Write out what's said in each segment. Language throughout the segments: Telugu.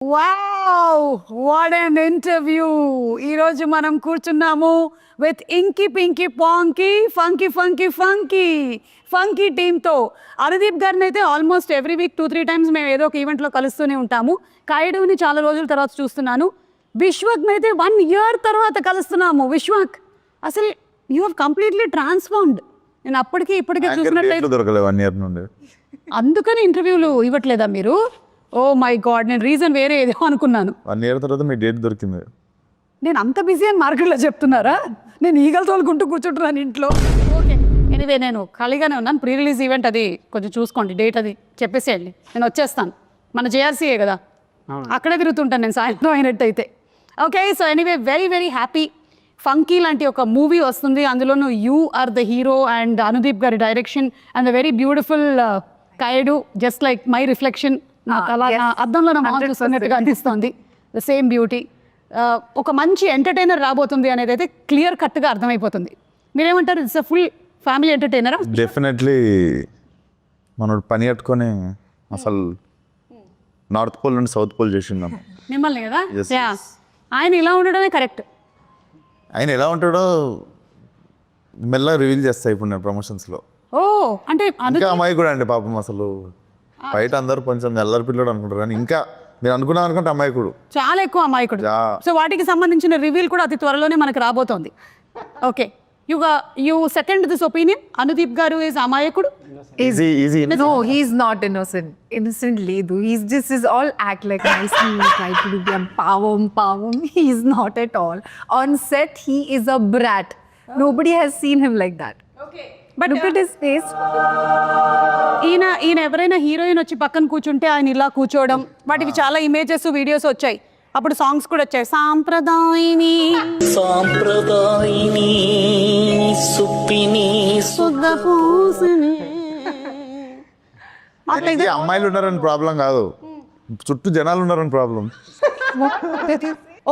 Wow what an interview. ఈరోజు మనం కూర్చున్నాము with inky pinky ponky funky funky funky funky టీమ్తో. అనుదీప్ గారిని అయితే ఆల్మోస్ట్ ఎవ్రీ వీక్ 2-3 టైమ్స్ మేము ఏదో ఒక ఈవెంట్లో కలుస్తూనే ఉంటాము. కైడుని చాలా రోజుల తర్వాత చూస్తున్నాను. విశ్వక్ని అయితే 1 year తర్వాత కలుస్తున్నాము. విశ్వక్, అసలు యూ హ్యావ్ కంప్లీట్లీ ట్రాన్స్ఫార్మ్డ్. నేను అప్పటికి ఇప్పటికీ చూసినట్లయితే దొరకలేదు 1 year నుండి. అందుకని ఇంటర్వ్యూలు ఇవ్వట్లేదా మీరు? ఓ మై గాడ్, నేను రీజన్ వేరే ఏదో అనుకున్నాను. 1 year తర్వాత మీ డేట్ దొరికింది. నేను అంత బిజీ అని మార్కెట్లో చెప్తున్నారా? నేను ఈగలు తోలుకుంటూ కూర్చుంటున్నాను ఇంట్లో. ఓకే, ఎనీవే నేను ఖాళీగానే ఉన్నాను. ప్రీ రిలీజ్ ఈవెంట్ అది కొంచెం చూసుకోండి, డేట్ అది చెప్పేసేయండి, నేను వచ్చేస్తాను. మన జేఆర్సీఏ కదా, అక్కడే తిరుగుతుంటాను నేను సాయంత్రం అయినట్టయితే. Okay, so anyway very very happy. Funky లాంటి ఒక మూవీ వస్తుంది, అందులోనూ you are the hero and Anudeep గారి direction and the very beautiful Kayadu, just like my reflection. అలా అద్దంలో నా మొహం చూస్తున్నట్టుగా అనిపిస్తుంది. The same beauty. ఒక మంచి ఎంటర్టైనర్ రాబోతుంది అనేది అయితే క్లియర్ కట్గా అర్థమైపోతుంది. మీరేమంటారు? ఇట్స్ అ ఫుల్ ఫ్యామిలీ ఎంటర్టైనరా? డెఫినెట్లీ మనోడు పని కట్టుకొని అసలు నార్త్ పోల్ నుండి సౌత్ పోల్ చేసిందాం మిమ్మల్ని కదా. Yes, yeah, yes. ఆయన ఇలా ఉండడమే కరెక్ట్. ఆయన ఎలా ఉంటాడో మెల్లగా రివీల్ చేస్తాయి ఇప్పుడు నేను ప్రమోషన్స్లో. ఓ అంటే ఇంకా అమ్మాయి కూడా అండి పాపం, అసలు బయట అందరూ కొంచెం ఎల్లరి పిల్లడు అనుకుంటారు కానీ ఇంకా మీరు అనుకున్నాం అనుకుంటే అమ్మాయికుడు చాలా ఎక్కువ అమాయకుడు. సో వాటికి సంబంధించిన రివీల్ కూడా అతి త్వరలోనే మనకు రాబోతోంది. Okay, you second this opinion, Anudeep గారు ఈజ్ అమాయకుడు. Easy No, he's not innocent. Innocent Ledu. He's just is all act like nicely, try to do power. He's not at all. On set, he is a brat. Nobody has seen him like that. But Look at his face. ఈయన ఎవరైనా హీరోయిన్ వచ్చి పక్కన కూర్చుంటే ఆయన ఇలా కూర్చోవడం, వాటికి చాలా ఇమేజెస్ వీడియోస్ వచ్చాయి. అప్పుడు సాంగ్స్ కూడా వచ్చాయి. సాంప్రదాయిని సాంప్రదాయిని సుప్పిని శుద్ధ పూసిని. అమ్మాయిలు ఉన్నారని ప్రాబ్లం కాదు, చుట్టూ జనాలు ఉన్నారని ప్రాబ్లం.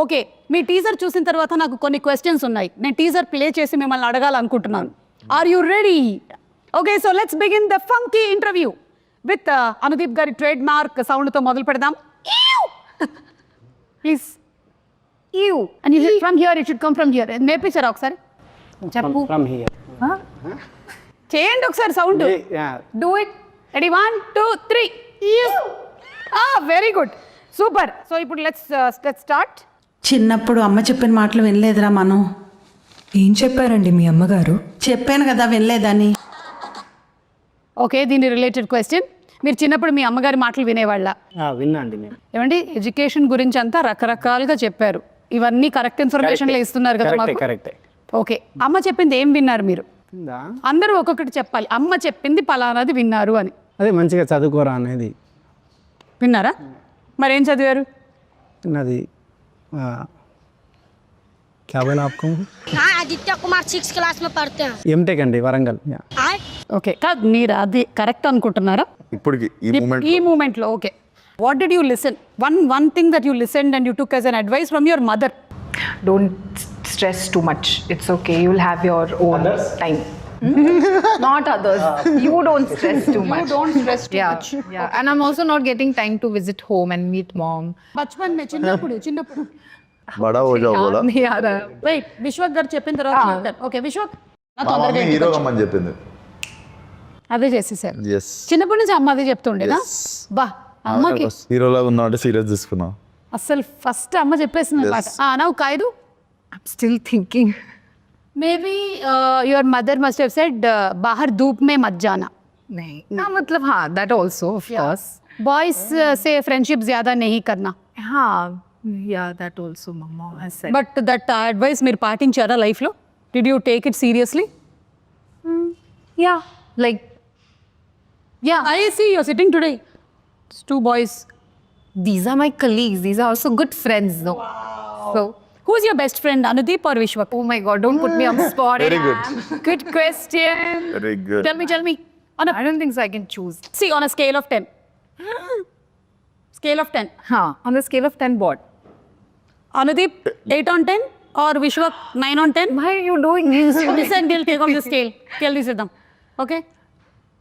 ఓకే, మీ టీజర్ చూసిన తర్వాత నాకు కొన్ని క్వశ్చన్స్ ఉన్నాయి. నేను టీజర్ ప్లే చేసి మిమ్మల్ని అడగాలనుకుంటున్నాను. Are you ready? Okay, so let's begin the Funky interview with Anudeep గారి ట్రేడ్ మార్క్ సౌండ్తో మొదలు పెడదాం. Please you and you from here, it should come from here. నేర్పించారా ఒకసారి? చెప్పు. From here. చేయండి ఒకసారి sound. Do it. Ready, 1 2 3. Very good, super. So ఇప్పుడు లెట్స్ స్టార్ట్. చిన్నప్పుడు అమ్మ చెప్పిన మాటలు వినలేదురా మనం. ఏం చెప్పారండి మీ అమ్మగారు? చెప్పాను కదా వినలేదని. ఓకే, దీని రిలేటెడ్ క్వశ్చన్. మీరు చిన్నప్పుడు మీ అమ్మగారి మాటలు వినేవాళ్ళ? విన్నా అండి నేను. ఏమండి, ఎడ్యుకేషన్ గురించి అంతా రకరకాలుగా చెప్పారు. ఇవన్నీ కరెక్ట్ ఇన్ఫర్మేషన్లో ఇస్తున్నారు కదా మాకు. కరెక్టే. ఓకే, అమ్మ చెప్పింది ఏం విన్నారు మీరు? ఉందా? అందరూ ఒక్కొక్కటి చెప్పాలి. అమ్మ చెప్పింది పలానాది విన్నారు అని. అదే మంచిగా చదువుకోరా అనేది విన్నారా? మరేం చదివారు? అది क्या बोला आपको? हाँ, आदित्य कुमार 6th क्लास में पढ़ते हैं। ఎంటెక్ అండి వరంగల్. ఓకే, కాదు మీరు అది కరెక్ట్ అనుకుంటున్నారా ఇప్పటికి ఈ ఈ మూమెంట్లో? Okay, what did you listen? One thing that you listen and you took as an advice from your mother. Don't stress too much. It's okay. You'll have your own time. Not others. You don't stress too much. You don't stress too much. Yeah. And I'm also not getting time to visit home and meet mom. బచ్పన్ మే చిన్నప్పుడు బడా హో జాओ బోలా. नहीं आ रहा. వెయిట్, విశ్వక్ గారు చెప్పిన తర్వాత మాట్లాడు. ఓకే విశ్వక్, నా మా తొందరగా మమ్మీ ఇంటికి హీరో వచ్చి. కమ్మని చెప్పింది. అదే చేసేసారు. Yes. చిన్నప్పటి నుంచి అమ్మ అదే చెప్తుండేదా? Yes. బా, అమ్మకి హీరోలాగా ఉన్నాడు, సీరియస్ తీసుకున్నా. అసలు ఫస్ట్ అమ్మ చెప్పేసింది అనమాట. Now Kayadu, I'm still thinking. Maybe your mother must have said బాహర్ ధూప్ మే మత్ జానా. नहीं. हाँ मतलब हाँ, that also of course. Boys సే ఫ్రెండ్షిప్ జ్యాదా నహీ కర్నా. हाँ, yeah, that also mama has said. But that advice మీరు పాటించారా లైఫ్లో? Did you take it seriously? Yeah, like yeah, I see you're sitting today. 2 boys. these are my colleagues. These are also good friends, no? So, Who's your best friend, Anudeep or Vishwak? oh my God, don't put me on the spot. Very good. Good question. Very good. Tell me. I don't think so. I can choose. See, on a scale of 10. Scale of 10. Huh? On the scale of 10, what? Anudeep, 8 on 10 or Vishwak, 9 on 10? Why are you doing this? Listen, we'll take off the scale. Tell this to them. Okay?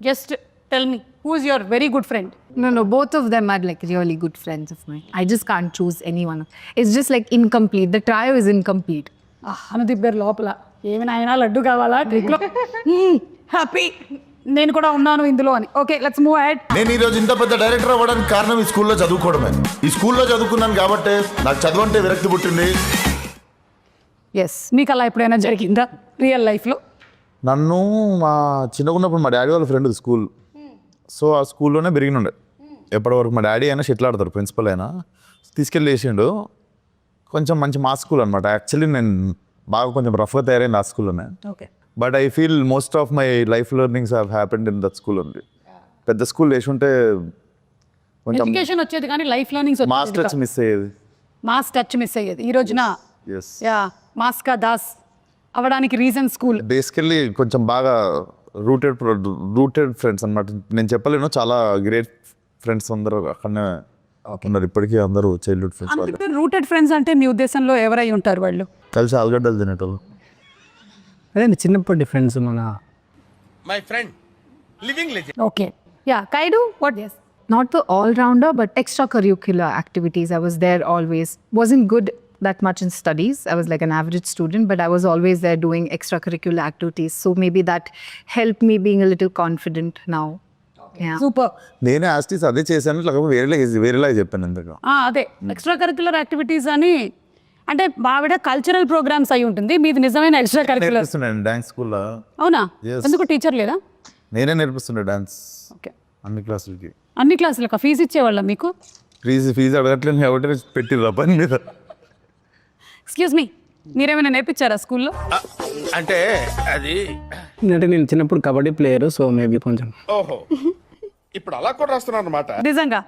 Just tell me who is your very good friend? No, both of them are like really good friends of mine. I just can't choose anyone. It's just like incomplete. The trio is incomplete. Anudeep గారు లోపల ఏమైనా అయినా లడ్డు కావాలా ట్రిక్లో హ్యాపీ నేను కూడా ఉన్నాను ఇందులో అని. Okay let's move ahead. నేను ఈ రోజు ఇంత పెద్ద డైరెక్టర్ అవ్వడానికి కారణం ఈ స్కూల్లో చదువుకోవడమే. ఈ స్కూల్లో చదువుకున్నాను కాబట్టి నాకు చదువు అంటే విరక్తి పుట్టింది. ఎస్, మీకు అలా ఎప్పుడైనా జరిగిందా రియల్ లైఫ్లో? నన్ను మా చిన్నగా ఉన్నప్పుడు మా డాడీ వాళ్ళ ఫ్రెండ్ స్కూల్, సో ఆ స్కూల్లోనే పెరిగినుండే. ఎప్పటివరకు మా డాడీ అయినా షెటిల్ ఆడతారు, ప్రిన్సిపల్ అయినా తీసుకెళ్ళి వేసిండు. కొంచెం మంచి మా స్కూల్ అనమాట. యాక్చువల్లీ నేను బాగా కొంచెం రఫ్గా తయారైంది ఆ స్కూల్లోనే. Okay. But I feel most of my life learnings have happened in that school only. పెద్ద స్కూల్ వేసి ఉంటే కొంచెం ఎడ్యుకేషన్ వచ్చేది కానీ life learnings mass touch miss అయ్యేది. మాస్ టచ్ మిస్ అయ్యేది. ఈ రోజున ఎస్, యా మాస్కా దాస్ అవ్వడానికి రీజన్ స్కూల్. బేసికల్లీ కొంచెం బాగా రూటెడ్ ఫ్రెండ్స్ అనమాట. నేను చెప్పలేను, చాలా గ్రేట్ ఫ్రెండ్స్ అందరూ అక్కడనే ఉన్నారు ఇప్పటికీ. అందరూ చైల్డ్హుడ్ ఫ్రెండ్స్ వాళ్ళు. అందుకే రూటెడ్ ఫ్రెండ్స్ అంటే మీ ఉద్దేశంలో ఎవరై ఉంటారు వాళ్ళు? కలిసి ఆలుగడ్డలు తినేటోళ్ళు. అదే చిన్నప్పటి ఫ్రెండ్స్ మన okay. Yeah Kayadu what? Yes. Not the all-rounder, but extracurricular activities. I was there always. Wasn't good that much in studies. I was like an average student, but I was always there doing extracurricular activities. So maybe that helped me being a little confident now. Yeah. Super. నేనే ఆస్టీస్ అదే చేశాను, లేకపోతే వేరేలా చెప్పాను ఇంతగా. అదే ఎక్స్ట్రా కరిక్యులర్ యాక్టివిటీస్ అని అంటే బావిడ కల్చరల్ ప్రోగ్రామ్స్ అయి ఉంటుంది, మీది నిజమైన ఎక్స్ట్రా కరిక్యులర్. నేర్పిస్తున్నాను డాన్స్ స్కూల్లో. అవునా? Yes. ఎందుకు టీచర్ లేదా? నేనే నేర్పిస్తుండే డాన్స్ ఓకే. అన్ని క్లాసులకి. అన్ని క్లాసులకు ఫీజు ఇచ్చేవాళ్ళ మీకు? ఫీజు అడగట్లేదు కాబట్టి పెట్టిర్రా పని మీద. ఎక్స్క్యూజ్ మీ, మీరేమైనా నేర్పించారా స్కూల్లో? అంటే అది అంటే నేను చిన్నప్పుడు కబడ్డీ ప్లేయర్, సో మేబీ కొంచెం. ఓహో, ఇప్పుడు అలా కూడా రాస్తున్నారు అన్నమాట. నిజంగా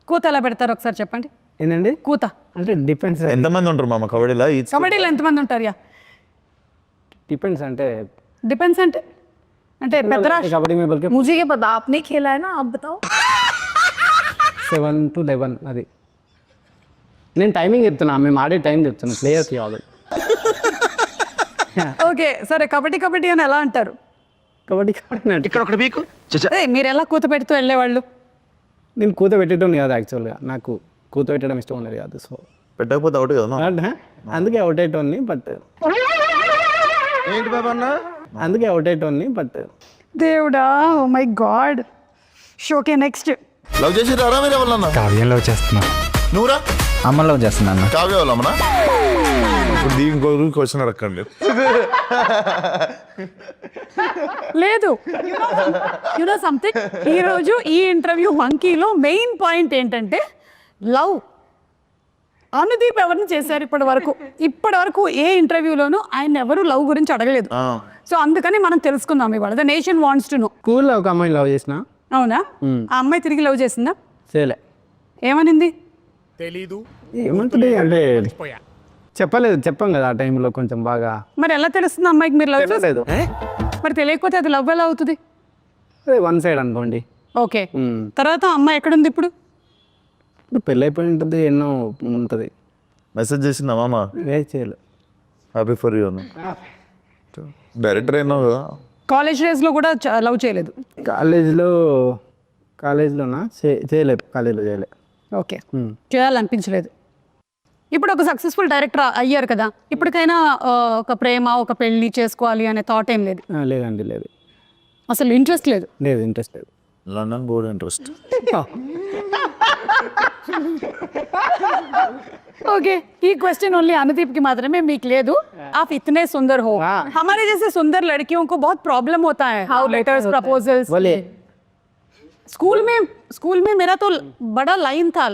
కూత ఎలా పెడతారు ఒకసారి చెప్పండి. ఏంటండి కూత అంటే డిపెండ్స్. ఎంతమంది ఉంటారు మామ కబడ్డీలో? కబడ్డీలో ఎంతమంది ఉంటారు? యా డిపెండ్స్ అంటే డిపెండ్స్ అంటే అంటే పెద్ద కబడ్డీ మే బల్కి मुझे ये पता, आपने खेला है ना, आप बताओ. 7 to 11 అది. నేను టైమింగ్ చెప్తున్నా, మేము ఆడే టైం చెప్తున్నా ప్లేయర్కి ఆల్రెడీ. ఓకే సరే, కబడ్డీ అని ఎలా అంటారు? కబడ్డీ కబడ్డీ ఇక్కడ ఒకటి మీకు అదే మీరు ఎలా కూత పెడుతూ వెళ్ళేవాళ్ళు? నేను కూత పెట్టడం కాదు యాక్చువల్గా, నాకు కూత పెట్టడం ఇష్టం ఉండేది కాదు. సో పెట్టకపోతే అవుట్ కదా. అందుకే అవుట్ అయ్యేటోన్ని, బట్ ఏంటి బాబా అన్న? అందుకే అవుట్ అయ్యేటోన్ని బట్ దేవుడా, oh my God. Okay next. Love చేసి రారా మీరు ఎవరన్నా? కావ్యం లవ్ చేస్తున్నా. నువ్వురా? అమ్మ లవ్ చేస్తున్నా. కావ్య వాళ్ళమ్మనా? ఇప్పుడు దీని క్వశ్చన్ అడగండి. లేదు, యు నో సంథింగ్, ఈరోజు ఈ ఇంటర్వ్యూ మంకీలో మెయిన్ పాయింట్ ఏంటంటే లవ్. అనుదీప్ ఎవరిని చేశారు ఇప్పటి వరకు ఏ ఇంటర్వ్యూలోనూ ఆయన ఎవరు లవ్ గురించి అడగలేదు. సో అందుకని మనం తెలుసుకుందాం ఇవాళ. The nation wants to know. స్కూల్లో ఒక అమ్మాయిని లవ్ చేసిన. అవునా? ఆ అమ్మాయి తిరిగి లవ్ చేసిందా? చేయలే. ఏమనింది? తెలీదు. ఏమంటుంది అంటే చెప్పాం కదా ఆ టైంలో కొంచెం బాగా. మరి ఎలా తెలుస్తుంది అమ్మాయికి మీరు లవ్ చేస్తారు? లేదు, మరి తెలియకపోతే అది లవ్ ఎలా అవుతుంది? అదే వన్ సైడ్ అనుకోండి. ఓకే, తర్వాత అమ్మాయి ఎక్కడుంది ఇప్పుడు? ఇప్పుడు పెళ్ళి అయిపోయి ఉంటుంది, ఎన్నో ఉంటుంది. మెసేజ్ చేసిందా మామ? చేయలే. హ్యాపీ ఫర్ యూ అన్న. డైరెక్టర్ అయినా కదా. కాలేజ్ డేస్లో కూడా లవ్ చేయలేదు? కాలేజ్లోనా చేయలేదు, కాలేజ్లో చేయలే. ఓకే, చేయాలనిపించలేదు. ఇప్పుడు ఒక సక్సెస్ఫుల్ డైరెక్టర్ అయ్యారు కదా, ఇప్పటికైనా ఒక ప్రేమ, ఒక పెళ్లి చేసుకోవాలి అనే థాట్ ఏం లేదు? లేదండి, లేదు. అసలు ఇంట్రెస్ట్ లేదు? లేదు, ఇంట్రెస్ట్ లేదు. London board interest. ओके, ये क्वेश्चन ओनली अनुदीप की मात्रा में मीक ले दो. आप इतने सुंदर हो, हमारे जैसे सुंदर लड़कियों को बहुत प्रॉब्लम होता है. How letters, proposals. बोले स्कूल में मेरा तो बड़ा लाइन था,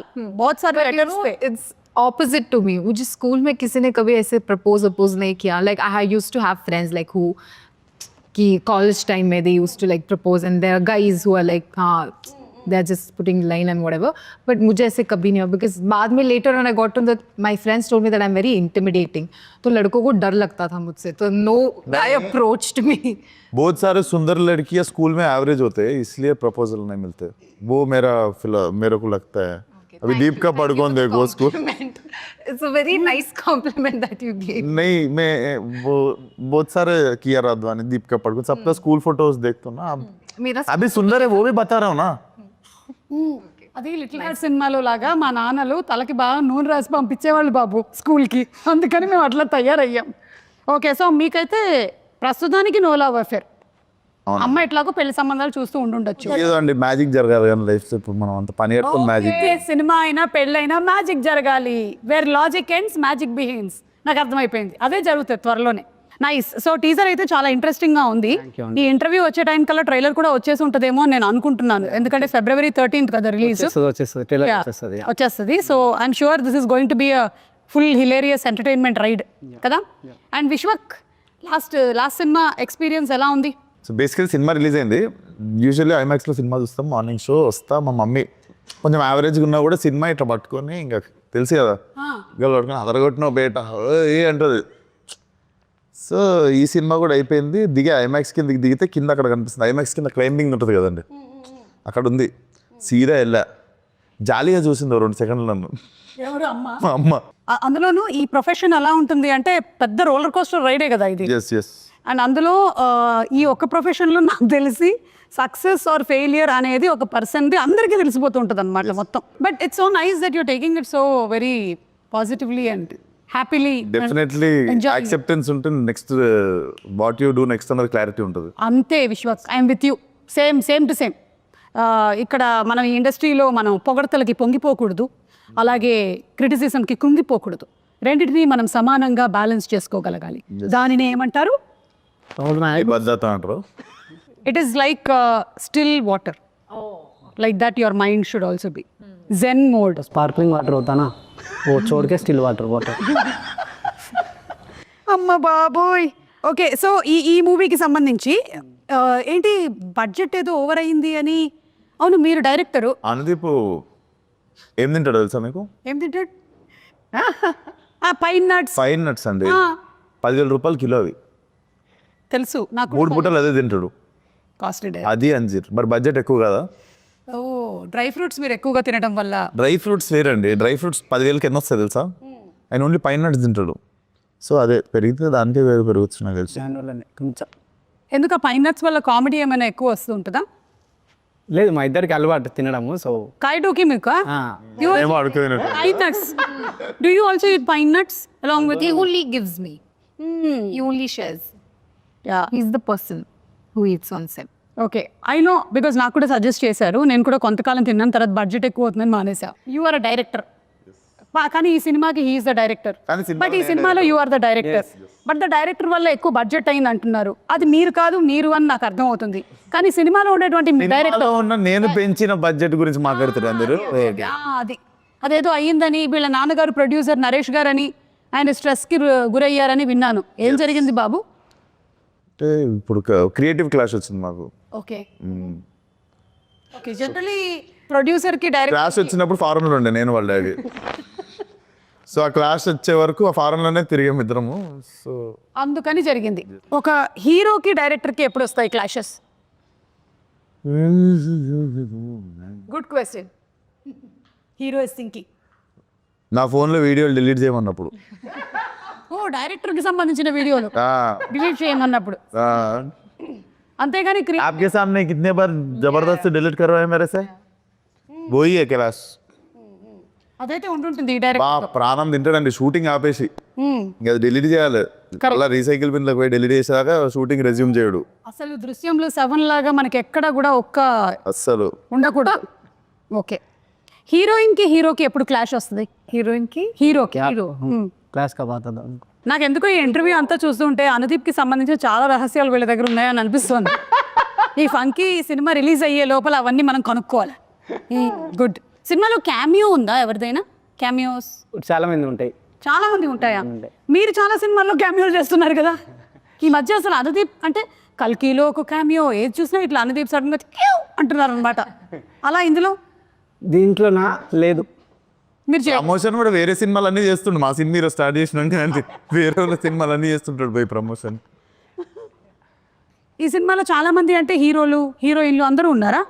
बहुत सारे लेटर्स थे. It's opposite to me. मुझे स्कूल में किसी ने कभी ऐसे प्रपोज नहीं किया. Like I used to have friends like who कि college time में they used to like propose, and there are guys who are like they're just putting line and whatever. But मुझे ऐसे कभी नहीं हुआ, because बाद में later on I got to that my friends told me that I'm very intimidating. तो लड़कों को डर लगता था मुझसे, तो no guy approached me. बहुत सारे सुंदर लड़कियां स्कूल में एवरेज होते हैं, इसलिए प्रपोजल नहीं मिलते. वो मेरे को लगता है. अभी दीप का पढ़ देखो school. It's a very nice compliment that you gave. नहीं, मैं वो बहुत सारे किया राधवानी, दीप का पढ़ सबका स्कूल फोटोज देखता हूँ ना. मेरा అభి సుందర్ है वो भी बता रहा हूँ ना అది లిటిల్ హార్ట్ సినిమాలో లాగా మా నాన్నలు తలకి బాగా నూనె రాసి పంపించేవాళ్ళు బాబు స్కూల్కి, అందుకని మేము అట్లా తయారయ్యాం. ఓకే, సో మీకైతే ప్రస్తుతానికి నో లవ్ అఫేర్. అమ్మ ఎట్లాగో పెళ్లి సంబంధాలు చూస్తూ ఉండుండొచ్చు. ఏదో అండి మ్యాజిక్ జరగాలి కానీ లైఫ్ ఇప్పుడు మనం అంత పని కట్టుకుని మ్యాజిక్. ఓకే, సినిమా అయినా పెళ్ళైనా మ్యాజిక్ జరగాలి. Where logic ends magic begins. నాకు అర్థమైపోయింది, అదే జరుగుతుంది త్వరలోనే. నైస్. సో టీజర్ అయితే చాలా ఇంట్రెస్టింగ్ గా ఉంది. ఈ ఇంటర్వ్యూ వచ్చే టైం కల్లా ట్రైలర్ కూడా వచ్చేసి ఉంటుందేమో అని నేను అనుకుంటున్నాను, ఎందుకంటే February 13th కదా రిలీజ్ వచ్చేస్తుంది. So I'm sure this is going to be a full hilarious entertainment ride కదా. And Vishwak, last cinema experience ఎలా ఉంది? సో బేసికలీ సినిమా రిలీజ్ అయింది. యూజువల్లీ ఐమాక్స్లో సినిమా చూస్తాం, మార్నింగ్ షో వస్తా. మా మమ్మీ కొంచెం యావరేజ్గా ఉన్నా కూడా సినిమా ఇట్లా పట్టుకొని ఇంకా తెలుసు కదా గల్ పట్టుకొని అదరగొట్టిన బేట ఏ అంటుంది. సో ఈ సినిమా కూడా అయిపోయింది. ఐమాక్స్ కింద దిగితే కింద అక్కడ కనిపిస్తుంది. ఐమాక్స్ కింద క్లైంబింగ్ ఉంటుంది కదండి, అక్కడ ఉంది. సీదా వెళ్ళా, జాలీగా చూసింది 2 సెకండ్లు నన్ను మా అమ్మ. అందులోనూ ఈ ప్రొఫెషన్ ఎలా ఉంటుంది అంటే పెద్ద రోలర్ కోస్టర్ రైడే కదా ఇది. Yes yes. అండ్ అందులో ఈ ఒక్క ప్రొఫెషన్లో నాకు తెలిసి సక్సెస్ ఆర్ ఫెయిలియర్ అనేది ఒక పర్సన్ది అందరికీ తెలిసిపోతూ ఉంటుంది అనమాట మొత్తం. But it's so nice that you're taking it so very positively and happily. Definitely acceptance ఉంటుంది. Next what you do next అన్నది క్లారిటీ ఉంటుంది. అంతే Vishwas, I'm with you. Same to same. ఇక్కడ మనం ఈ ఇండస్ట్రీలో మనం పొగడతలకి పొంగిపోకూడదు, అలాగే క్రిటిసిజంకి కృంగిపోకూడదు. రెండింటినీ మనం సమానంగా బ్యాలెన్స్ చేసుకోగలగాలి. దానిని ఏమంటారు? భద్రత అంటారు. It is like still water, like that your mind should also be zen mode. Sparkling water होता ना वो छोड़ के स्टिल वाटर అమ్మ బాబోయ్. ఓకే, సో ఈ మూవీకి సంబంధించి ఏంటి బడ్జెట్ ఏదో ఓవర్ అయింది అని. అవును, మీరు డైరెక్టరు. అనుదీప్ ఏం తింటాడు తెలుసా మీకు? ఏం తింటాడు? Pine nuts. ఫైన్ నట్స్ అండి, 10,000 రూపాయలు కిలో అవి. తెలుసు నాకు. 3 పూటలు అదే తింటాడు. కాస్ట్లీ. అది అంజీర్. మరి బడ్జెట్ ఎక్కువ కదా. ఓ, డ్రై ఫ్రూట్స్ మీరు ఎక్కువగా తినడం వల్ల. డ్రై ఫ్రూట్స్ వేరండి. డ్రై ఫ్రూట్స్ 10,000కి ఎన్ని వస్తాయి తెలుసా? ఆయన ఓన్లీ పైన నట్స్ తింటాడు. సో అదే పెరిగితే దానికే పెరుగుతుంది నాకు తెలిసి. కొంచెం ఎందుకు ఆ పైన్ నట్స్ వల్ల కామెడీ ఏమైనా ఎక్కువ వస్తూ ఉంటుందా? లేదు, మా ఇద్దరికి అలవాటు తినడము. సో కాయటోకి మీకు ఏమో అడుగుతున్నట్టు. pine nuts. Do you also eat pine nuts along with he you? only gives me. He only shares. Yeah. He's the person who eats on set. Okay, I know, because నాకు కూడా సజెస్ట్ చేశారు. నేను కూడా కొంతకాలం తిన్నాను, తర్వాత బడ్జెట్ ఎక్కువ అవుతుందని మానేసా. యు ఆర్ అ డైరెక్టర్, కానీ ఈ సినిమాకి హీఈస్ ద డైరెక్టర్. కానీ సినిమాలో బట్ ఈ సినిమాలో you are the director. But the director వల్ల ఎక్కువ బడ్జెట్ అయింది అంటున్నారు. అది మీరు కాదు, మీరు అని నాకు అర్థం అవుతుంది. కానీ సినిమాలో ఉండేటువంటి డైరెక్టర్ ఉన్న నేను పెంచిన బడ్జెట్ గురించి మాట్లాడుతారు అందరూ. అది అదేదో అయ్యిందని వీళ్ళ నాన్నగారు ప్రొడ్యూసర్ నరేష్ గారు అని ఆయన స్ట్రెస్కి గురయ్యారని విన్నాను. ఏం జరిగింది బాబు? అంటే ఇప్పుడు క్రియేటివ్ క్లాష్ వచ్చింది మాకు. Okay okay. జనరలీ ప్రొడ్యూసర్కి డైరెక్టర్ క్లాష్ వచ్చినప్పుడు ఫారెన్లో ఉండే నేను వాళ్ళ డాడీ. సో ఆ క్లాష్ వచ్చే వరకు ఆ ఫారెన్లోనే తిరిగాము ఇద్దరము. సో అందుకని జరిగింది. ఒక హీరోకి డైరెక్టర్కి ఎప్పుడు వస్తాయి clashes? Good question. Hero is thinking. నా ఫోన్లో వీడియోలు డిలీట్ చేయమన్నప్పుడు. ఓ, డైరెక్టర్కి సంబంధించిన వీడియోలు డిలీట్ చేయమన్నప్పుడు. అంతేగాని आपके सामने कितने बार जबरदस्त डिलीट करवाए मेरे से वही है क्लास. అదైతే ఉంటుంటుంది ఈ బా డైరెక్టర్. ప్రాణం తింటాడండి షూటింగ్ ఆపేసి. ఇంకా అది డిలీట్ చేయాలి. అలా రీసైకిల్ బిన్లోకి పోయి డిలీట్ చేసాక షూటింగ్ రెజ్యూమ్ చేయడు. అసలు దృశ్యంలో 7 లాగా మనకి ఎక్కడ కూడా ఒక్క అస్సలు ఉండకూడదు. ఓకే, హీరోయిన్కి హీరోకి ఎప్పుడు క్లాష్ వస్తుంది? Heroine ki? హీరోకి. క్లాస్ కా బాత్ అదా. నాకు ఎందుకో ఈ ఇంటర్వ్యూ అంతా చూస్తుంటే అనుదీప్కి సంబంధించిన చాలా రహస్యాలు వీళ్ళ దగ్గర ఉన్నాయని అనిపిస్తుంది. ఈ ఫంకీ సినిమా రిలీజ్ అయ్యే లోపల అవన్నీ మనం కనుక్కోవాలి. గుడ్. సినిమాలో క్యామియో ఉందా ఎవరిదైనా? క్యామియోస్ చాలా మంది ఉంటాయి. చాలా మంది ఉంటాయా? మీరు చాలా సినిమాల్లో క్యామియోలు చేస్తున్నారు కదా ఈ మధ్య. అసలు అనుదీప్ అంటే కల్కీలో ఒక క్యామియో, ఏది చూసినా ఇట్లా అనుదీప్ సడన్గా అంటున్నారు అనమాట. అలా ఇందులో దీంట్లో నా లేదు. మీరు ప్రమోషన్ కూడా వేరే సినిమాలు అన్నీ చేస్తుండు. మా సినిమా హీరో స్టార్ట్ చేసినాక వేరే వాళ్ళ సినిమాలు అన్నీ చేస్తుంటాడు పోయి ప్రమోషన్. ఈ సినిమాలో చాలా మంది అంటే హీరోలు హీరోయిన్లు అందరూ ఉన్నారా?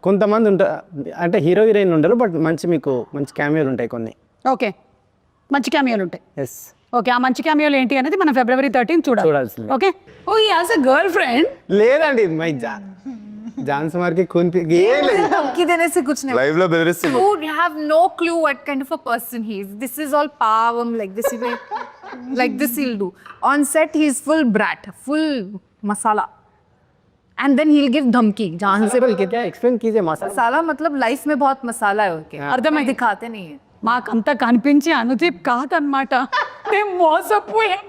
కొంతమంది ఉంటారు, అంటే హీరో హీరోయిన్ ఉండరు, బట్ మీకు మంచి క్యామియోలు ఉంటాయి కొన్ని. ఓకే, మంచి క్యామియోలు ఉంటాయి. ఎస్. ఓకే, ఆ మంచి క్యామియోలు ఏంటి అనేది మనం February 13 చూడాలి. చూడాల్సిందే. Okay. Oh he has a girlfriend. లేదండి మై జాన్ కుమార్ కి ఏం లేదు. धमकी देने से कुछ नहीं. లైవ్ లో బెదిరిస్తుంది. You have no clue what kind of a person he is. This is all pavam, like this he will, like this he'll do. On set he is full brat, full masala. And then he'll give धमकी. जहाँ से बोल के क्या एक्सप्लेन कीजिए मसाला मसाला मतलब लाइफ में बहुत मसाला है उनके. అర్థమైంది. दिखाते नहीं है. మాకంతా కనిపించి అనుదీప్ కాదనమాట. మేము మోసపోయాం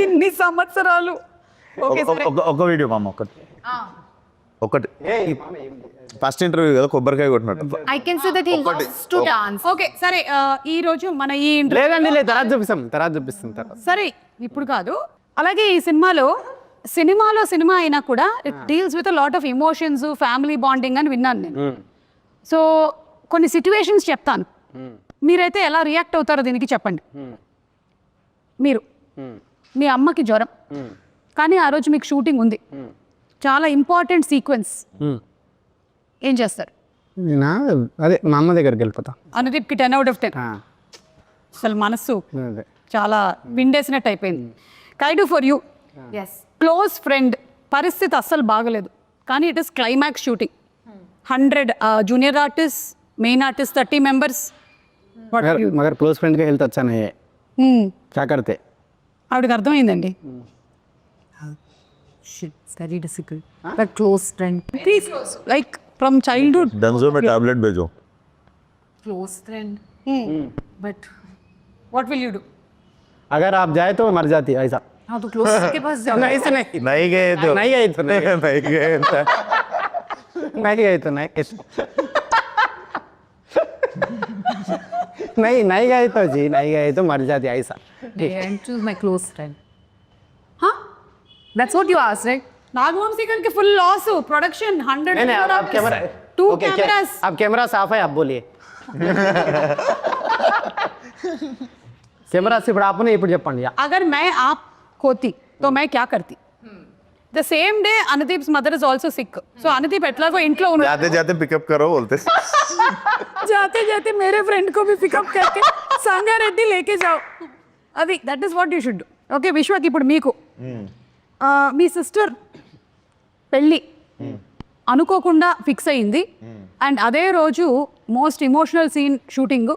ఇన్ని సంవత్సరాలు. ఓకే సరే. ఒక వీడియో మామ ఒకటి ఫస్ట్ ఇంటర్వ్యూ కదా కొబ్బరికాయ కొట్టినట్టు. I can say that he loves to dance. Okay సరే, ఈ రోజు మన ఈ లేదండి లేదు తర్వాత చూపిస్తాం తర్వాత. సరే ఇప్పుడు కాదు. అలాగే ఈ సినిమా అయినా కూడా it deals with lot of emotions, family bonding అని విన్నాను నేను. సో కొన్ని సిచ్యువేషన్స్ చెప్తాను, మీరైతే ఎలా రియాక్ట్ అవుతారో దీనికి చెప్పండి. మీరు మీ అమ్మకి జ్వరం, కానీ ఆ రోజు మీకు షూటింగ్ ఉంది, చాలా ఇంపార్టెంట్ సీక్వెన్స్, ఏం చేస్తారు? అదే మా అమ్మ దగ్గరికి వెళ్ళిపోతా. అనుదీప్కి 10 out of 10. అసలు మనస్సు అదే చాలా విండేసినట్టు అయిపోయింది. Kayadu for you, Yes. Close friend, పరిస్థితి అస్సలు బాగలేదు, కానీ it is climax shooting, 100 junior artist, main artist 30 members. मगर क्लोज फ्रेंड का हेल्थ अच्छा नहीं है, क्या करते? ఆవిడకి అర్థమైందండి. Shit, it's very difficult. But close friend. Like from childhood. Dunzo में टैबलेट भेजो. Close friend. But what will you do? अगर आप जाए तो मर जाती है ऐसा. हाँ तो close के पास जाओ. नहीं से नहीं नहीं गए तो नहीं गए तो नहीं नहीं गए तो नहीं गए तो नहीं गए तो जी नहीं गए तो मर जाती है ऐसा. And choose my close friend. Huh? That's what you asked, right? Nagavamsi గారికి ఫుల్ లాస్, ప్రొడక్షన్ 100 नहीं नहीं आप कैमरा 2 ओके, cameras. आप कैमरा साफ है आप बोलिए. कैमरा सिर्फ आपने ఇప్పుడు చెప్పండి. अगर मैं आप होती तो मैं क्या करती? The same day Anudeep's mother is also sick. So Anudeep ఎట్లాగో ఇంట్లో ఉన్నాడు, जाते जाते पिकअप करो बोलते. जाते जाते मेरे फ्रेंड को भी पिकअप करके संगारेड्डी लेके जाओ. అది that is what you should. Okay విశ్వకి ఇప్పుడు మీకు మీ సిస్టర్ పెళ్ళి అనుకోకుండా ఫిక్స్ అయింది, అండ్ అదే రోజు most emotional scene shooting,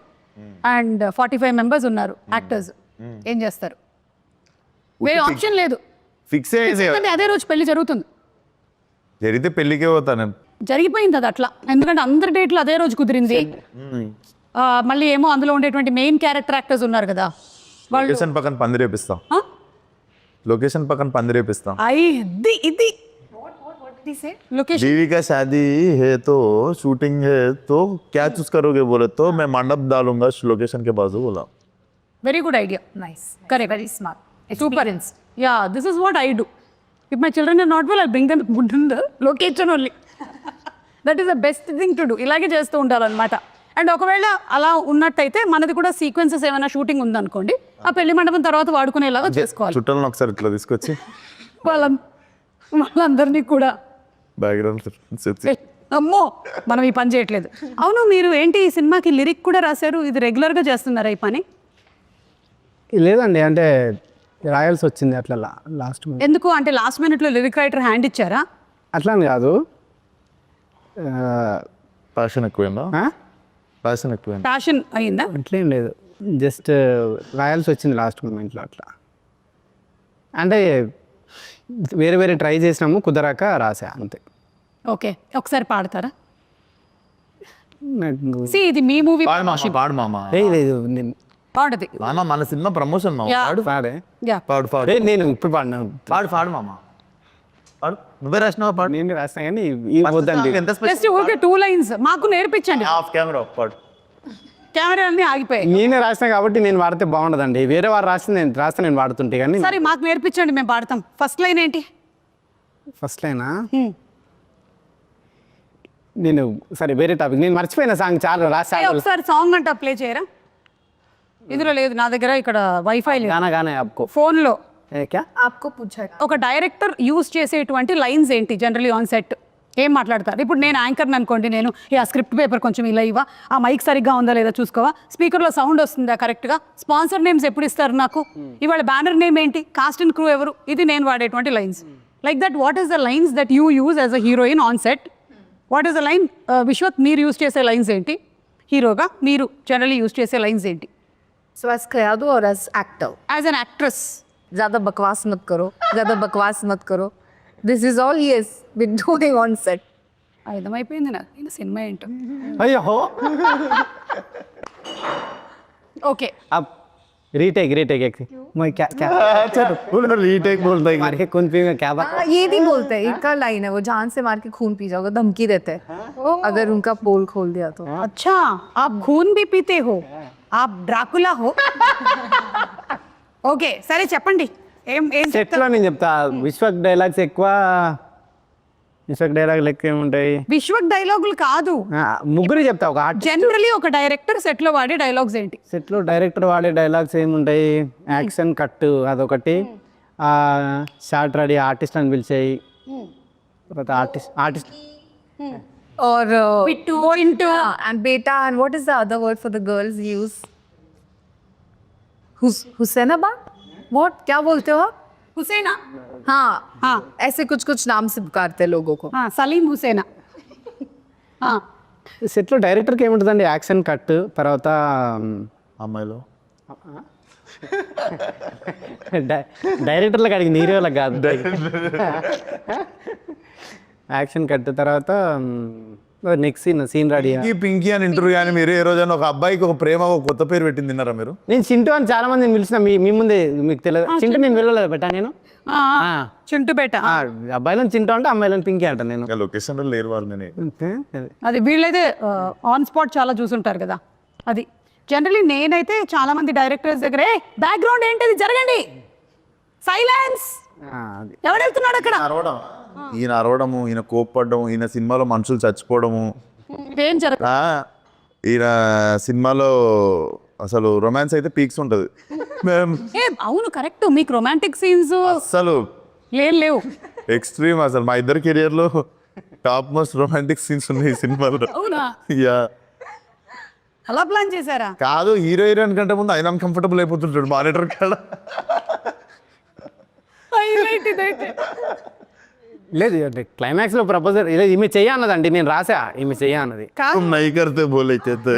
and 45 members ఉన్నారు యాక్టర్స్, ఏం చేస్తారు? వేరే ఆప్షన్ లేదు, ఫిక్స్ అయ్యేసి ఎందుకంటే అదే రోజు పెళ్లి జరుగుతుంది. జరిగితే పెళ్ళికే పోతా నేను. జరిగిపోయింది అది అట్లా, ఎందుకంటే అందరి డేట్లు అదే రోజు కుదిరింది. మళ్ళీ ఏమో అందులో ఉండేటువంటి మెయిన్ క్యారెక్టర్ యాక్టర్స్ ఉన్నారు కదా వాళ్ళు. లొకేషన్ పక్కన పంది రేపిస్తాం. లొకేషన్ పక్కన పంది రేపిస్తాం. ఇది लोकेशन बीवी का शादी है तो शूटिंग है तो क्या चूज करोगे बोले तो मैं मंडप डालूंगा लोकेशन के बाजू बोला. Very good idea. Nice. Correct. Very smart. Super. Yeah, this is what I do. If my children are not well, I'll bring them to the location only. That is the best thing to do. ఇలాగే చేస్తూ ఉంటారన్నమాట. అండ్ ఒకవేళ అలా ఉన్నట్టయితే మనది కూడా సీక్వెన్సెస్ ఏమైనా షూటింగ్ ఉందనుకోండి, ఆ పెళ్లి మండపం తర్వాత వాడుకునేలాగా చేసుకోవాలి. చుట్టాలను ఒకసారి ఇట్లా తీసుకొచ్చి వాళ్ళందరినీ కూడా బ్యాక్గ్రౌండ్ అమ్మో మనం ఈ పని చేయట్లేదు. అవును, మీరు ఏంటి ఈ సినిమాకి లిరిక్ కూడా రాశారు, ఇది రెగ్యులర్గా చేస్తున్నారా ఈ పని? లేదండి, అంటే రాయాల్సి వచ్చింది అట్లా లాస్ట్ మినిట్. ఎందుకు అంటే లాస్ట్ మినిట్లో లిరిక్ రైటర్ హ్యాండ్ ఇచ్చారా? అట్లా అని కాదు, ప్యాషన్ ఎక్కువైందా? ప్యాషన్ ఎక్కువైంది. ప్యాషన్ అయిందా? అట్లేం లేదు, జస్ట్ రాయాల్సి వచ్చింది లాస్ట్ మూమెంట్లో అట్లా. అంటే వేరే వేరే ట్రై చేసినాము, కుదరాక రాసా అంతే. ఓకే, ఒకసారి పాడతారా? నాకు See, ఇది మీ మూవీ పాడు మామ, పాడు మామ. లేదు నేను పాడది. మామ మన సినిమా ప్రమోషన్ మామ. Yeah. పాడు పాడే యా పాడు పాడు నేను ఇప్పుడు పాడినా, పాడు పాడు మామ. పాడు, నువ్వే రాసినావా? పాడు. నేను రాసినా కానీ ఈ వద్దండి. ఎంత జస్ట్ ఊరికే 2 lines మాకు నేర్పించండి. ఆఫ్ కెమెరా పాడు. కెమెరా అన్ని ఆగిపోయాయి. నేనే రాసినా కాబట్టి నేను వాడితే బాగుండదండి, వేరే వారు రాస్తే నేను వాడుతుంటే. కానీ సరే మాకు నేర్పించండి, మేము పాడతాం. ఫస్ట్ లైన్ ఏంటి? ఫస్ట్ లైనా నేను సరే వేరే టాపిక్, నేను మర్చిపోయిన సాంగ్ చాలా రాసా. ఒకసారి సాంగ్ అంటే ప్లే చేయరా? ఇందులో లేదు నా దగ్గర, ఇక్కడ వైఫై లేదు. గానా గానా आपको ఫోన్లో क्या आपको पूछा है. ఒక డైరెక్టర్ యూజ్ చేసేటువంటి లైన్స్ ఏంటి జనరలీ ఆన్ సెట్? ఏం మాట్లాడతారు? ఇప్పుడు నేను యాంకర్ని అనుకోండి, నేను ఆ స్క్రిప్ట్ పేపర్ కొంచెం ఇలా ఇవ్వ, ఆ మైక్ సరిగ్గా ఉందా లేదా చూసుకోవా, స్పీకర్లో సౌండ్ వస్తుందా కరెక్ట్గా, స్పాన్సర్ నేమ్స్ ఎప్పుడు ఇస్తారు నాకు, ఇవాళ బ్యానర్ నేమ్ ఏంటి, కాస్ట్ అండ్ క్రూ ఎవరు, ఇది నేను వాడేటువంటి lines. Like that what is the lines that you use as a heroine on set? What is the line? Vishwath, మీరు యూజ్ చేసే లైన్స్ ఏంటి? హీరోగా మీరు జనరలీ యూజ్ చేసే లైన్స్ ఏంటి? So as Kayadu or as actor? As an actress. ज़्यादा बकवास मत करो, ज़्यादा बकवास मत करो. This is all he has been doing on set. అర్థమైపోయింది నాకు నేను సినిమా ఏంటో. అయ్యో ఓకే, अब रीटेक एक मैं क्या రీటేక్ బోల్తాయి मार के कौन पिएगा क्या बात हाँ, ये नहीं बोलते, एक का लाइन है वो, जान से मार के खून पी जाओगे, धमकी देते हैं अगर उनका पोल खोल दिया तो. अच्छा आप खून भी पीते हो, आप డ్రాకులా హో. ఓకే సరే చెప్పండి, ఏం ఏం సెట్లో నేను చెప్తా విశ్వక్ డైలాగ్స్ ఎక్కువ, విశ్వక్ డైలాగ్ లెక్క ఏముంటాయి, విశ్వక్ డైలాగులు కాదు, ముగ్గురు చెప్తా. ఒక ఆర్టిస్ట్ జనరలీ ఒక డైరెక్టర్ సెట్లో వాడే డైలాగ్స్ ఏంటి? సెట్లో డైరెక్టర్ వాడే డైలాగ్స్ ఏముంటాయి, యాక్షన్ కట్ అదొకటి, షార్ట్ రెడీ ఆర్టిస్ట్ అని పిలిచాయి, తర్వాత ఆర్టిస్ట్ और పిట్టు into and beta, and what is the other word for the girls use? Husainabad, what क्या बोलते हो आप? హుసేనా. हाँ हाँ. ऐसे कुछ नाम से पुकारते हैं लोगों को. సలీం హుసేనా. సెట్లో డైరెక్టర్కి ఏముంటుందండి, యాక్షన్ కట్, తర్వాత అమ్మాయిలో డైరెక్టర్లకు అడిగి హీరోలకు కాదు, యాక్షన్ కట్, తర్వాత నెక్స్ట్ సీన్ రెడీ. పింకీ అని ఇంటర్వ్యూ కానీ మీరు ఏ రోజైనా ఒక అబ్బాయికి ఒక ప్రేమ ఒక కొత్త పేరు పెట్టింది తిన్నారా మీరు? నేను చింటూ అని చాలా మందిని పిలిచిన, మీ ముందే మీకు తెలియదు. చింటూ నేను వెళ్ళలేదు బెట్టా, నేను చింటూ బేట. అబ్బాయిలను చింటూ అంటే అమ్మాయిలను పింకీ అంట నేను. లొకేషన్ లేరు వాళ్ళు. నేను అది వీళ్ళైతే ఆన్ స్పాట్ చాలా చూసుంటారు కదా. అది జనరలీ నేనైతే చాలా మంది డైరెక్టర్స్ దగ్గర బ్యాక్గ్రౌండ్ ఏంటిది, జరగండి, సైలెన్స్, ఎవరు వెళ్తున్నాడు అక్కడ, ఈయన అరవడము, ఈయన కోప్పడము, ఈయన సినిమాలో మనుషులు చచ్చిపోవడము, ఏం జరగదు. ఈయన సినిమాలో అసలు రొమాన్స్ అయితే పీక్స్ ఉంటుంది. అవును కరెక్ట్, మీకు రొమాంటిక్ సీన్స్ అసలు లేవు. ఎక్స్ట్రీమ్ అసలు మా ఇద్దరు కెరియర్ లో టాప్ మోస్ట్ రొమాంటిక్ సీన్స్ ఉన్నాయి ఈ సినిమాలో. అవునా? యా, అలా ప్లాన్ చేశారా? కాదు, హీరో హీరోయిన్ కంటే ముందు ఆయన కంఫర్టబుల్ అయిపోతుంటాడు మానిటర్ కాడ. హైలైట్ ఇదైతే. లేదు అంటే క్లైమాక్స్లో ప్రపోజల్ లేదు, ఈమె చెయ్యన్నదండి, నేను రాసా ఈమె చెయ్యన్నది, నై కర్తే బోలే చేస్తే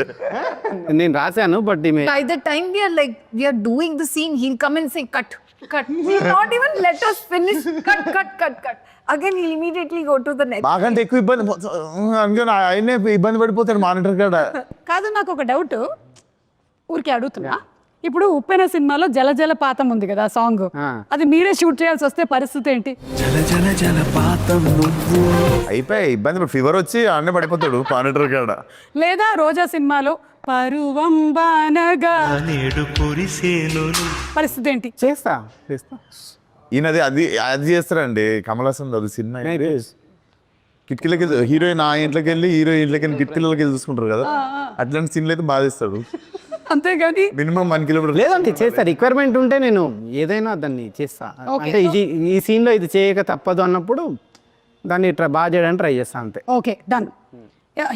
నేను రాశాను, బట్ ఈమె By the time we are doing the scene, he'll come and say cut. He'll not even let us finish. Cut. Again, he'll immediately go to the next. మాకంటే ఎక్కువ ఇబ్బంది అందుకని ఆయనే ఇబ్బంది పడిపోతాడు మానిటర్ కాడ. కాదు, నాకు ఒక డౌట్ ఊరికే అడుగుతున్నా. ఇప్పుడు ఉప్పెన సినిమాలో జల జల పాతం ఉంది కదా సాంగ్, అది మీరే షూట్ చేయాల్సి వస్తే పరిస్థితి ఏంటి? అయిపోయి ఇబ్బంది, ఫీవర్ వచ్చి అన్నీ పడిపోతాడు మానిటర్ కాడ. లేదా రోజా సినిమాలో పరువం బానగా పరిస్థితి ఏంటి? చేస్తా. ఈయనది అది చేస్తారండి. కమల్ హాసన్ అది సినిమా కిటికీలకి హీరోయిన్ ఆ ఇంట్లోకి వెళ్ళి హీరో ఇంట్లోకి వెళ్ళి కిటికీలకి వెళ్ళి చూసుకుంటారు కదా, అట్లాంటి సీన్లు అయితే బాగా చేస్తాడు. అంతేగాని మినిమం 1 కిలోమీటర్ లేదంటే చేస్తా, రిక్వైర్మెంట్ ఉంటే నేను ఏదైనా దాన్ని చేస్తా. అంటే ఈ సీన్లో ఇది చేయక తప్పదు అన్నప్పుడు దాన్ని బాగా చేయడానికి ట్రై చేస్తా అంతే. Okay done.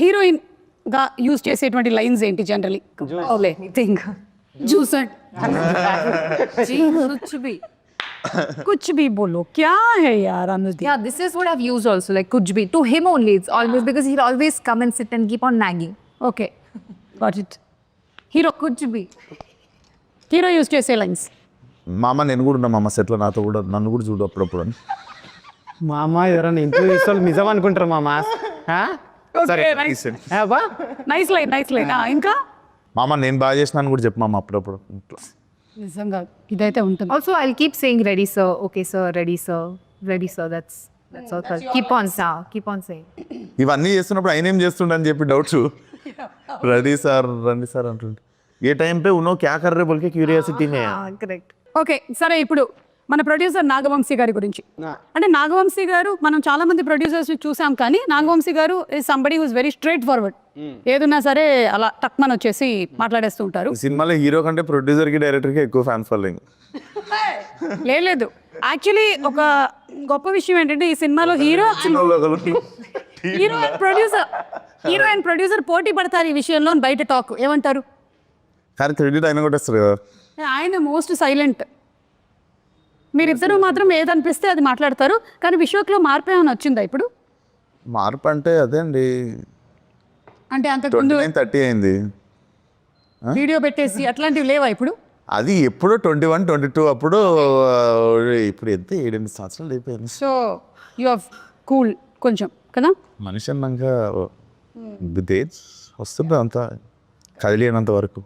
హీరోయిన్ గా యూజ్ చేసేటువంటి లైన్స్ ఏంటి జనరలీ? Let me think. జూసన్ कुछ भी बोलो, क्या है यार अनुदी? Yeah, this is what I've used also, like kuch bhi. To him only, it's always because he'll always come and sit and keep on nagging. Okay, got it. Hero కుచ్ బి, హీరో యూజ్ చేసే లైన్స్. మామ నేను కూడా ఉన్నా మామ సెట్లో, నాతో కూడా నన్ను కూడా చూడు అప్పుడప్పుడు అని. మా అమ్మ ఎవరైనా ఇంటర్వ్యూ ఇస్తారు నిజం అనుకుంటారు మా అమ్మ. సరే నైస్ లైన్. ఇంకా మామ నేను బాగా చేసినాను కూడా చెప్పు మామ అప్పుడప్పుడు. నిజంగా ఇదైతే ఉంటుంది. Also, I'll keep saying ready sir, okay sir, ready sir. That's all. Keep on saying. ఇవన్నీ చేస్తున్నప్పుడు ఆయన ఏం చేస్తుండని చెప్పి డౌట్స్. రెడీ సార్ అంటుంటే ఏ టైం పే ఉన్నో క్యా కర్ రే బోల్కే క్యూరియాసిటీ నే. Correct. ఓకే సరే, ఇప్పుడు మన ప్రొడ్యూసర్ నాగవంశీ గారి గురించి. అంటే నాగవంశీ గారు, మనం చాలా మంది ప్రొడ్యూసర్స్ చూసాం, కానీ నాగవంశీ గారు is somebody who's very straightforward. ఏదున్నా సరే అలా టక్మన్ వచ్చేసి మాట్లాడేస్తూ ఉంటారు. సినిమాలో హీరో కంటే ప్రొడ్యూసర్ కి డైరెక్టర్ కి ఎక్కువ ఫ్యాన్ ఫాలోయింగ్. లేదు యాక్చువల్లీ ఒక గొప్ప విషయం ఏంటంటే ఈ సినిమాలో హీరో హీరో అండ్ ప్రొడ్యూసర్ పోటీ పడతారు ఈ విషయంలో అని బయట టాక్, ఏమంటారు? కానీ క్రెడిట్ ఆయన కొట్టేస్తారు కదా. ఆయన మోస్ట్ సైలెంట్, మీరిద్దరూ మాత్రం ఏదనిపిస్తే అది మాట్లాడతారు. కానీ విశ్వక్లో మార్పు ఏమైనా వచ్చిందా ఇప్పుడు? మార్పు అంటే అదే అండి, అంటే అంతకుముందు 29-30 అయింది. వీడియో పెట్టేసి అట్లాంటివి లేవా ఇప్పుడు? అది ఎప్పుడో 21-22 అప్పుడు. ఇప్పుడు ఎంత 7-8 సంవత్సరాలు అయిపోయింది. సో యు ఆర్ కూల్ కొంచెం కదా. మనిషి అన్నాక విత్ వస్తుంది అంతా కదిలినంత వరకు.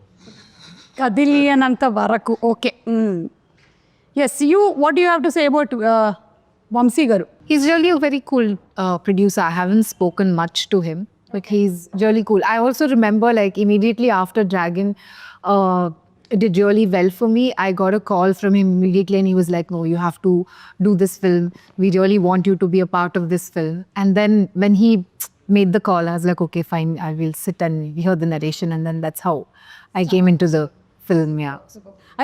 కదిలియనంత వరకు, okay. Yes, you what you have to say about Vamsi గారు? He's really a very cool producer. I haven't spoken much to him, but he's really cool. I also remember, like, immediately after Dragon it did really well for me, I got a call from him immediately and he was like, no, you have to do this film. We really want you to be a part of this film. And then when he made the call, I was like, okay, fine, I will sit and hear the narration. And then that's how I came into the film, yeah.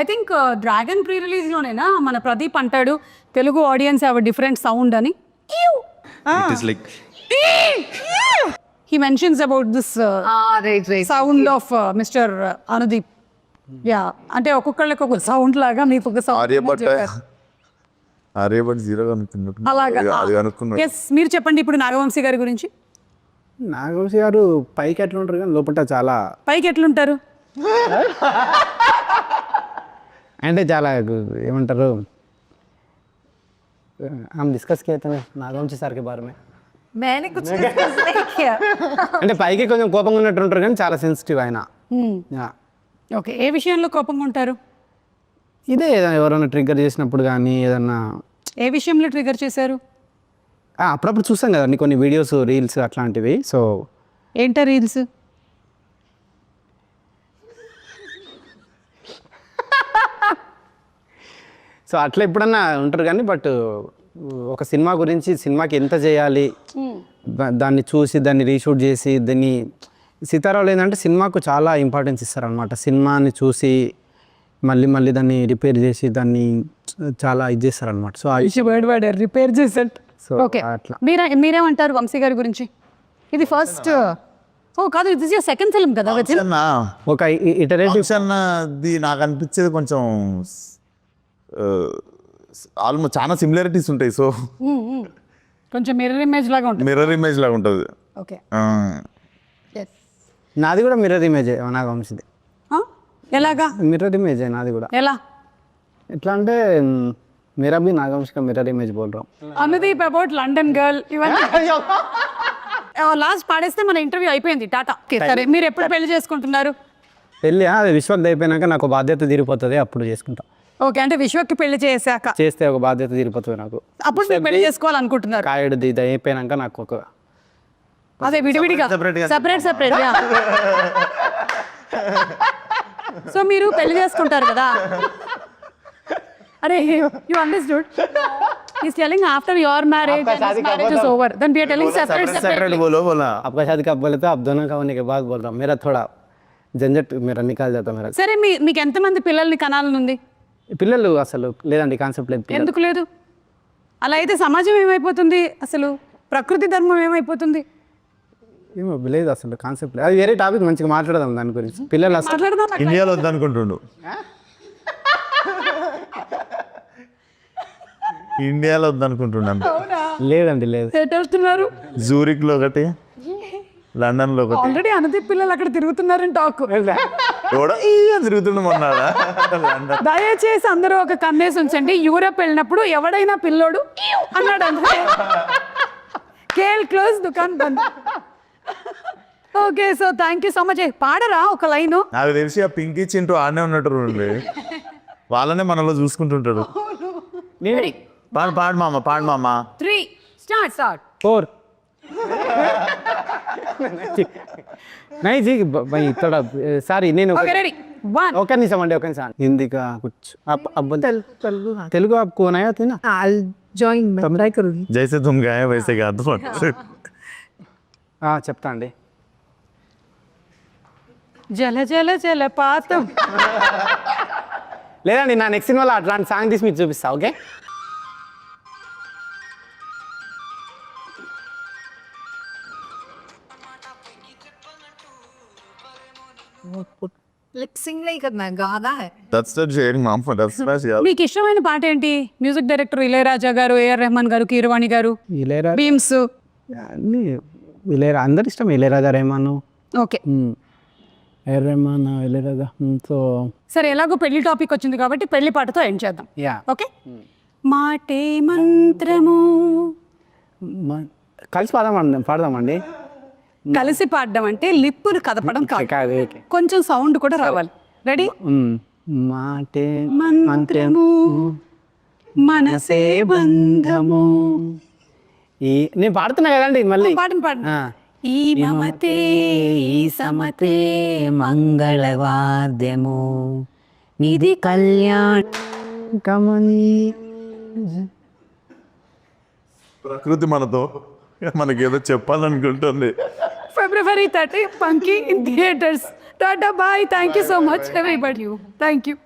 I think Dragon pre రిలీజ్లోనేనా మన ప్రదీప్ అంటాడు Telugu audience have a different sound అని. He mentions about this Right. Sound of mister Anudeep. Yeah, అంటే ఒక్కొక్కళ్ళకి ఒక సౌండ్ లాగా మీకు ఒక ఆర్యభట్ 0 అనుకున్నాడు. అలాగా. అది అనుకున్నాడు. ఎస్, మీరు చెప్పండి ఇప్పుడు నాగవంశీ గారి గురించి. నాగవంశీ గారు పైకి ఎట్లా ఉంటారు కానీ లోపల చాలా, పైకి ఎట్లుంటారు? అంటే చాలా ఏమంటారు, हम डिस्कस किए थे नागवंशी సార్ के बारे में. मैंने कुछ discuss नहीं किया. అంటే పైకి కొంచెం కోపంగా ఉన్నట్టు ఉంటారు కానీ చాలా సెన్సిటివ్ ఆయన. ఓకే, ఏ విషయంలో కోపంగా ఉంటారు? ఇదే ఎవరైనా ట్రిగ్గర్ చేసినప్పుడు కానీ ఏదన్నా. ఏ విషయంలో ట్రిగర్ చేశారు? అప్పుడప్పుడు చూస్తాం కదండి కొన్ని వీడియోస్, రీల్స్ అట్లాంటివి. సో ఏంటా రీల్స్? సో అట్లా ఎప్పుడన్నా ఉంటారు కానీ, బట్ ఒక సినిమా గురించి, సినిమాకి ఎంత చేయాలి, దాన్ని చూసి దాన్ని రీషూట్ చేసి దాన్ని, సీతారావులు ఏంటంటే సినిమాకు చాలా ఇంపార్టెన్స్ ఇస్తారనమాట. సినిమాని చూసి మళ్ళీ దాన్ని రిపేర్ చేసి దాన్ని చాలా ఇది చేస్తారనమాట. సో రిపేర్ చేసేట్. సో ఓకే, అట్లా. మీరేమంటారు వంశీ గారి గురించి? ఇది ఫస్ట్, ఓ కాదు, ఇది సెకండ్ ఫిల్మ్ కదా. ఒక ఇటరేటివ్ అన్నది నాకు అనిపించేది కొంచెం ఆల్మోస్ట్ చాలా సిమిలారిటీస్ ఉంటాయి. సో కొంచెం మిర్రర్ ఇమేజ్ లాగా ఉంటుంది. మిర్రర్ ఇమేజ్ లాగా ఉంటుంది. ఓకే, నాది కూడా మిర్రర్ ఇమేజ్ నాగవంశీది. ఎలాగా మిర్రర్ ఇమేజ్ నాది కూడా. ఎలా? ఎట్లా అంటే मेरा भी नागवंश का मिरर इमेज बोल रहा हूँ. అనుదీప్ అబౌట్ లండన్ గర్ల్ ఇవన్నీ లాస్ట్ పాడేస్తే మన ఇంటర్వ్యూ అయిపోయింది, టాటా. సరే, మీరు ఎప్పుడు పెళ్లి చేసుకుంటున్నారు? పెళ్ళి అది విశ్వక్ అయిపోయినాక నాకు బాధ్యత తీరిపోతుంది, అప్పుడు చేసుకుంటా. ఓకే, అంటే విశ్వక్కి పెళ్లి చేశాక చేస్తే ఒక బాధ్యత తీరిపోతుంది నాకు. అప్పుడు మీరు పెళ్లి చేసుకోవాలనుకుంటున్నారు? కాయడు ఇది అయిపోయినాక నాకు ఒక అదే విడివిడిగా సెపరేట్. సో మీరు పెళ్లి చేసుకుంటారు కదా. అరే, you understood? He's telling after your marriage and his marriage is over, then we are telling separate. बोला आपका शादी कब बोले तो आप दोनों का होने के बाद बोल रहा हूँ. मेरा थोड़ा झंझट मेरा निकाल जाता मेरा. సరే, మీకు ఎంతమంది పిల్లల్ని కనాలనుంది? పిల్లలు అసలు లేదండి, కాన్సెప్ట్ లేదు. ఎందుకు లేదు? అలా అయితే సమాజం ఏమైపోతుంది, అసలు ప్రకృతి ధర్మం ఏమైపోతుంది? ఏమో లేదు, అసలు కాన్సెప్ట్ లేదు. అది వేరే టాపిక్, మంచిగా మాట్లాడదాం దాని గురించి. పిల్లలు అసలు మాట్లాడదాం. ఇండియాలో వద్దనుకుంటుండు. ఇండియాలో వద్దనుకుంటున్నాను. లేదండి, లేదు. ఎటు వెళ్తున్నారు? జూరిక్లో ఒకటి, లండన్లో ఒకటి. ఆల్రెడీ అనుదీప్ పిల్లలు అక్కడ తిరుగుతున్నారని టాక్. తిరుగుతుండే మొన్నాడా లండన్. దయచేసి అందరూ ఒక కన్నేసి ఉంచండి. యూరప్ వెళ్ళినప్పుడు ఎవడైనా పిల్లోడు అన్నాడు అంతే. కేల్ క్లోజ్, దుకాన్ బంద్. Okay, so thank you so much. పాడరా ఒక లైను? నాకు తెలిసి ఆ పింకీ చింటూ ఆడనే ఉన్నట్టు వాళ్ళనే మనలో చూసుకుంటుంటాడు. పాడు మామ 3 స్టార్ట్ 4 नहीं जी भाई थोड़ा सारी నేను ఓకే, రెడీ 1 ఒక నిమిషం అండి, ఒక నిమిషం. హిందీ का कुछ अब तेलुगु आपको नहीं आती ना? I'll join. मैं try करूँगी. జైసే తుమ్ గాయే వైసే గా తో చెప్తా అండి. జల జల జలపాతం. లేదండి, నా నెక్స్ట్ సినిమాలో అట్లాంటి సాంగ్ తీసి మీకు చూపిస్తా. ఓకే, సింగ్ नहीं करना है, गाना है. That's the sharing mom that's my మీకు ఇష్టమైన పాట ఏంటి? మ్యూజిక్ డైరెక్టర్ ఇళయరాజా గారు, ఏఆర్ రెహమాన్ గారు, కీరవాణి గారు, ఇళయరాజా బీమ్స్. అన్నీ అందరి ఇష్టం. Ilaiyaraaja, Rahman, okay A R Rahman, Ilaiyaraaja. So సరే, ఎలాగో పెళ్లి టాపిక్ వచ్చింది కాబట్టి పెళ్లి పాటతో ఎండ్ చేద్దాం. Yeah okay. మాటే మంత్రము. కలిసి పాడదామండి. కలిసి పాడడం అంటే లిప్పులు కదపడం కాదు, కాదు, ఓకే. కొంచెం సౌండ్ కూడా రావాలి. రెడీ? మాటే మంత్రము మనసే బంధము. ఈ నేను పాడుతున్నా కదండి మళ్ళీ. పాడండి పాడండి. ఆ. ఈ మమతే ఈ సమతే మంగళవాద్యము ఇది కళ్యాణ కమని ప్రకృతి మనకి ఏదో చెప్పాలనుకుంటుంది. February 30, Punky in theaters. Tata, bye. Thank you so much, everybody. Thank you.